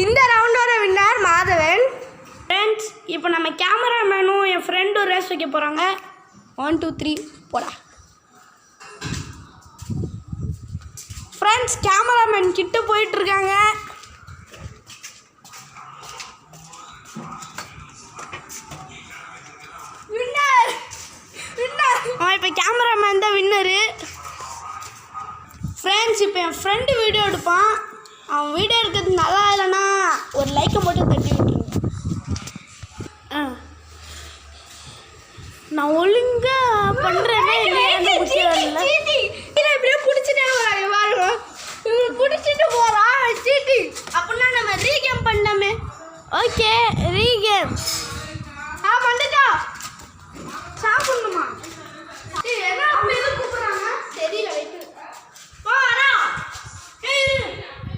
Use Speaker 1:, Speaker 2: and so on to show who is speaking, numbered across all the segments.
Speaker 1: இந்த ரவுண்டோட winner Madhavan. Friends, இப்போ நம்ம கேமராமேனும் என் ஃப்ரெண்டும் ரேஸ் வைக்க போகிறாங்க. 1 2 3 போடா. ஃப்ரெண்ட்ஸ், கேமராமேன் கிட்ட போயிட்டுருக்காங்க. அவன் இப்போ கேமராமேன் தான் வின்னரு. ஃப்ரெண்ட்ஸ், இப்போ என் ஃப்ரெண்டு வீடியோ எடுப்பான். அவன் வீடியோ எடுக்கிறது நல்லா இல்லைன்னா ஒரு லைக்கை மட்டும் தட்டி விட்டுருங்க. நான் ஒழுங்காக பண்ணுறேனே இப்படியே பிடிச்சிட்டே வராங்க பாருங்க. இவங்க பிடிச்சிட்டு போகிறான் சீட்டி. அப்படின்னா நம்ம ரீகேம் பண்ணலாமே. ஓகே, ரீகேம். வந்துட்டா சாப்பிடணுமா?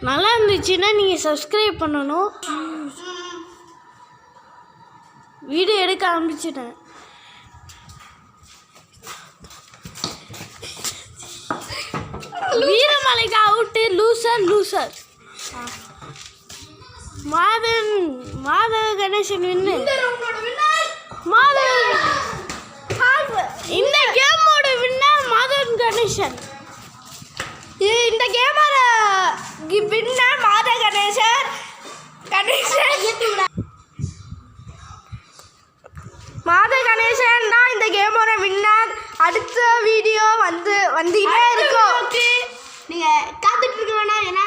Speaker 1: நல்லா இருந்துச்சுன்னா நீங்கள் சப்ஸ்கிரைப் பண்ணணும். வீடியோ எடுக்க ஆரம்பிச்சிட்டேன். வீரமலைக்கு அவுட்டு. லூசர் மாதவ கணேசன் வின்னு. இந்த கேமோட வின்னர் மாதவன் கணேசன். இந்த கேமோட வின்னர் மாதவ கணேசன். மாதவ கணேசன் தான் இந்த கேமோட வின்னர். அடுத்த வீடியோ வந்துட்டே இருக்கும். நீங்கள் காத்துட்டு இருக்க வேணாம். ஏன்னா